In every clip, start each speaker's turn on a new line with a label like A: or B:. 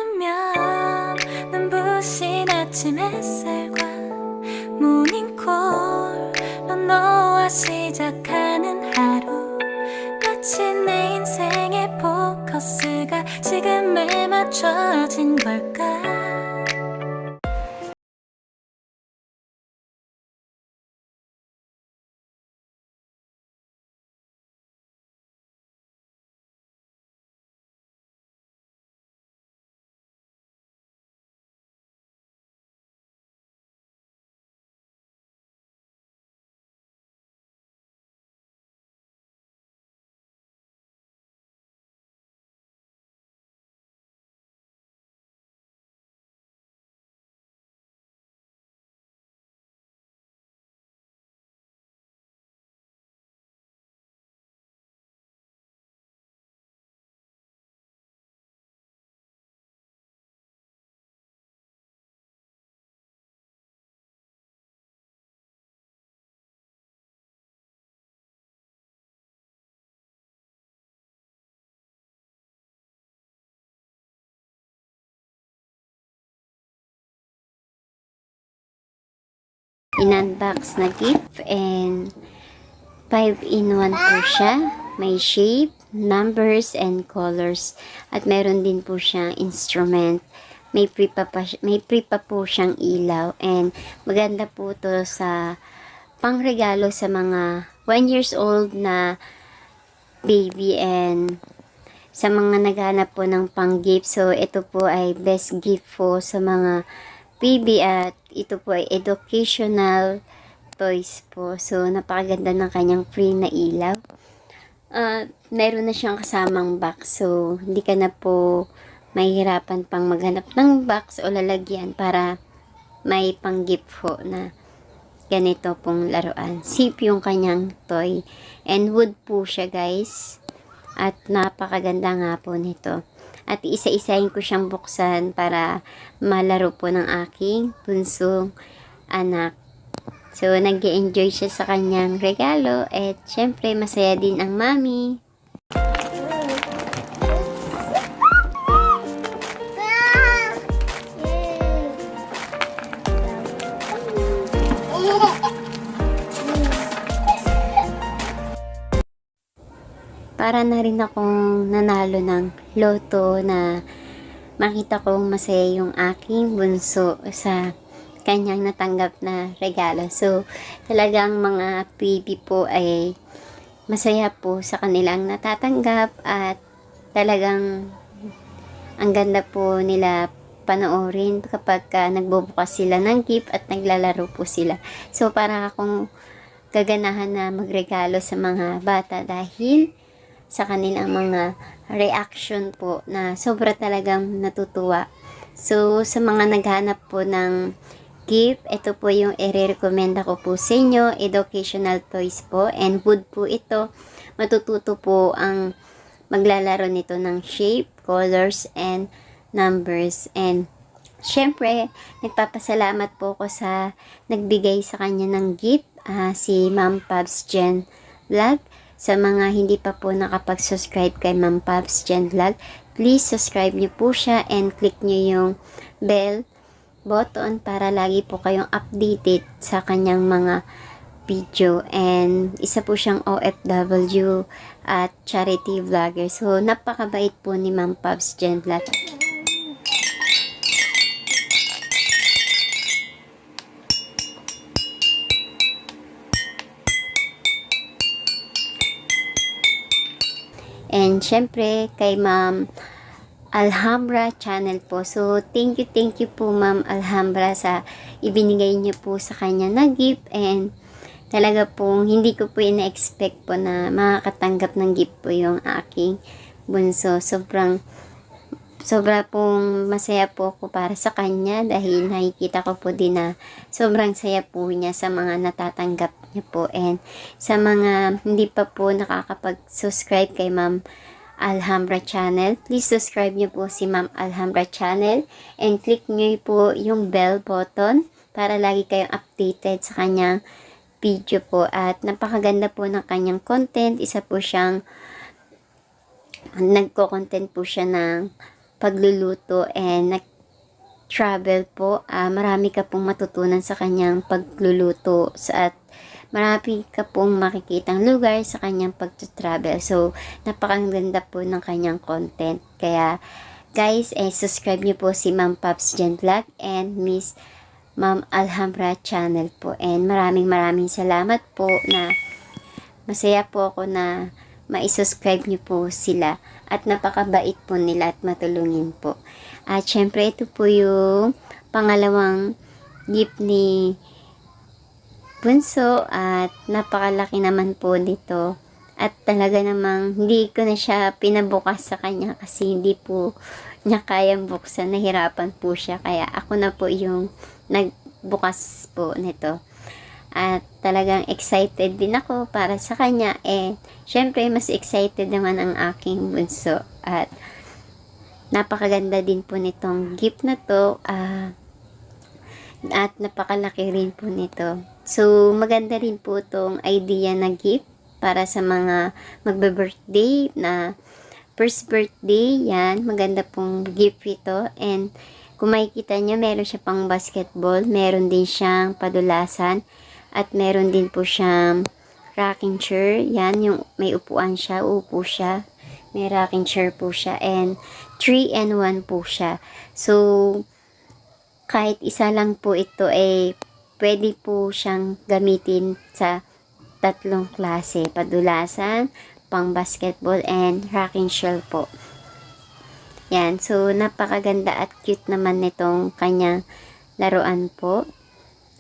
A: 누르면 눈부신 아침 햇살과 모닝콜로 너와 시작하는 하루, 마치 내 인생의 포커스가 지금에 맞춰진 걸까.
B: In-unbox na gift, and 5-in-1 po siya. May shape, numbers, and colors. At meron din po siyang instrument. May pre pa po siyang ilaw. And maganda po to sa pangregalo sa mga 1 years old na baby and sa mga naghanap po ng pang-gift. So, ito po ay best gift po sa mga baby at ito po ay educational toys po. So, napakaganda ng kanyang free na ilaw. Meron na siyang kasamang box. So, hindi ka na po mahihirapan pang maghanap ng box o lalagyan para may pang-gift po na ganito pong laruan. Sip yung kanyang toy. And wood po siya, guys. At napakaganda nga po nito. At isa-isahin ko siyang buksan para malaro po ng aking bunsong anak. So, nag-enjoy siya sa kanyang regalo. At syempre, masaya din ang mami. Para na rin akong nanalo ng loto na makita kong masaya yung aking bunso sa kanyang natanggap na regalo. So, talagang mga baby po ay masaya po sa kanilang natatanggap at talagang ang ganda po nila panoorin kapag nagbubukas sila ng gift at naglalaro po sila. So, para akong gaganahan na magregalo sa mga bata dahil sa kanilang mga reaction po na sobra talagang natutuwa. So, sa mga naghanap po ng gift, ito po yung i-recommenda ko po sa inyo. Educational toys po and wood po ito. Matututo po ang maglalaro nito ng shape, colors, and numbers. And syempre, nagpapasalamat po ko sa nagbigay sa kanya ng gift, si Ma'am Pabs Jen Vlog. Sa mga hindi pa po nakapag-subscribe kay Ma'am Pabs Jen Vlog, please subscribe niyo po siya and click niyo yung bell button para lagi po kayong updated sa kanyang mga video. And isa po siyang OFW at charity vlogger. So, napakabait po ni Ma'am Pabs Jen Vlog. And syempre, kay Ma'am Alhambra channel po. So, thank you po Ma'am Alhambra sa ibinigay niyo po sa kanya na gift. And talaga pong hindi ko po ina-expect po na makakatanggap ng gift po yung aking bunso. Sobra pong masaya po ako para sa kanya dahil nakikita ko po din na sobrang saya po niya sa mga natatanggap niya po. And sa mga hindi pa po nakakapag-subscribe kay Ma'am Alhambra channel, please subscribe niyo po si Ma'am Alhambra channel and click niyo po yung bell button para lagi kayong updated sa kanyang video po. At napakaganda po ng kanyang content. Isa po siyang nagko-content po siya ng pagluluto and travel po. Marami ka pong matutunan sa kanyang pagluluto at marami ka pong makikitang lugar sa kanyang pag-travel. So, napakaganda po ng kanyang content. Kaya, guys, subscribe niyo po si Ma'am Pops Jen Vlog and Miss Ma'am Alhambra channel po. And maraming salamat po na masaya po ako na ma-subscribe niyo po sila at napakabait po nila at matulungin po. At syempre ito po yung pangalawang gift ni Bunso at napakalaki naman po nito. At talaga namang hindi ko na siya pinabukas sa kanya kasi hindi po niya kayang buksan. Nahirapan po siya. Kaya ako na po yung nagbukas po nito. At talagang excited din ako para sa kanya. Syempre mas excited naman ang aking bunso. At napakaganda din po nitong gift na to. At napakalaki rin po nito. So, maganda rin po itong idea na gift para sa mga magbe-birthday na first birthday. Yan, maganda pong gift ito. And kung makikita nyo, meron siya pang basketball. Meron din siyang padulasan. At meron din po siyang rocking chair. Yan, yung may upuan siya. Upo siya. May rocking chair po siya. And 3-in-1 po siya. So, kahit isa lang po ito pwede po siyang gamitin sa tatlong klase. Padulasan, pang basketball, and rocking chair po. Yan. So, napakaganda at cute naman nitong kanyang laruan po.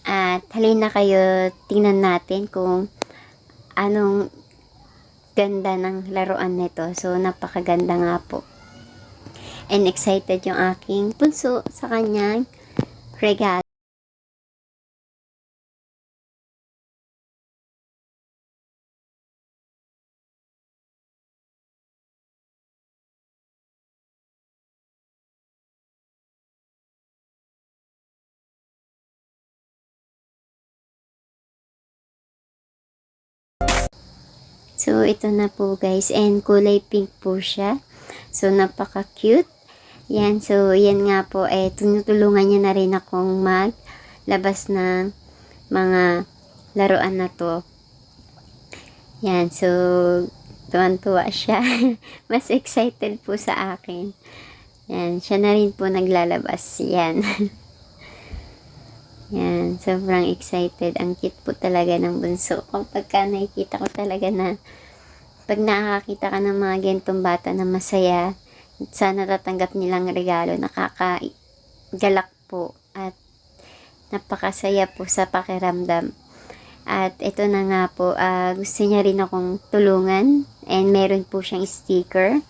B: At halina kayo, tingnan natin kung anong ganda ng laruan nito. So, napakaganda nga po. And excited yung aking bunso sa kanyang regalo. So, ito na po guys. And kulay pink po siya. So, napaka-cute. Yan. So, yan nga po. Tinutulungan niya na rin akong maglabas ng mga laruan na to. Yan. So, tuwan-tuwa siya. Mas excited po sa akin. Yan. Siya na rin po naglalabas. Yan. Yan, sobrang excited. Ang cute po talaga ng bunso. Kapag nakikita ko talaga na pag nakakita ka ng mga gentong bata na masaya sa natatanggap nilang regalo, nakakagalak po at napakasaya po sa pakiramdam. At ito na nga po, gusto niya rin akong tulungan and meron po siyang sticker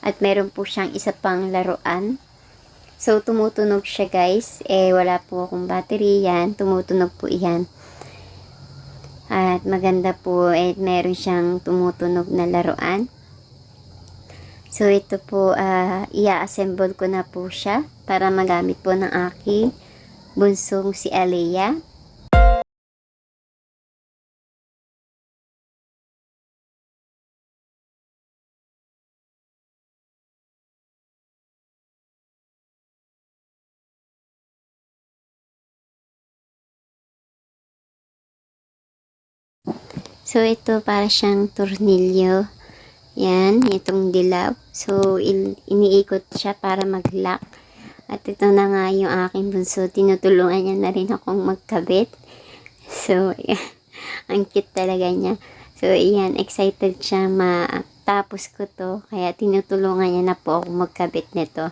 B: at meron po siyang isa pang laruan. So, tumutunog siya guys. Wala po akong battery yan. Tumutunog po yan. At maganda po. Meron siyang tumutunog na laruan. So, ito po, i-assemble ko na po siya para magamit po ng aking bunsong si Alea. So, ito para siyang tornilyo. Yan, itong dilaw. So, iniikot siya para mag-lock. At ito na nga yung aking bunso. Tinutulungan niya na rin akong magkabit. So, ang cute talaga niya. So, yan, excited siya matapos ko to. Kaya tinutulungan niya na po ako magkabit nito.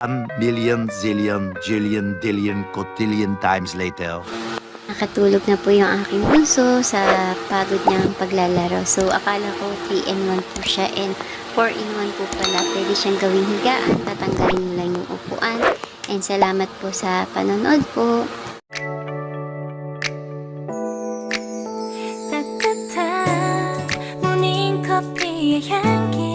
C: 1,000,000 zillion jillion dillion cotillion times later.
B: Nakatulog na po yung aking bunso sa pagod niyang paglalaro. So, akala ko 3-in-1 po siya and 4-in-1 po pala. Pwede siyang gawing higaan. Tatanggalin mo lang yung upuan. And salamat po sa panonood po.
A: 따뜻한 모닝커피의 향기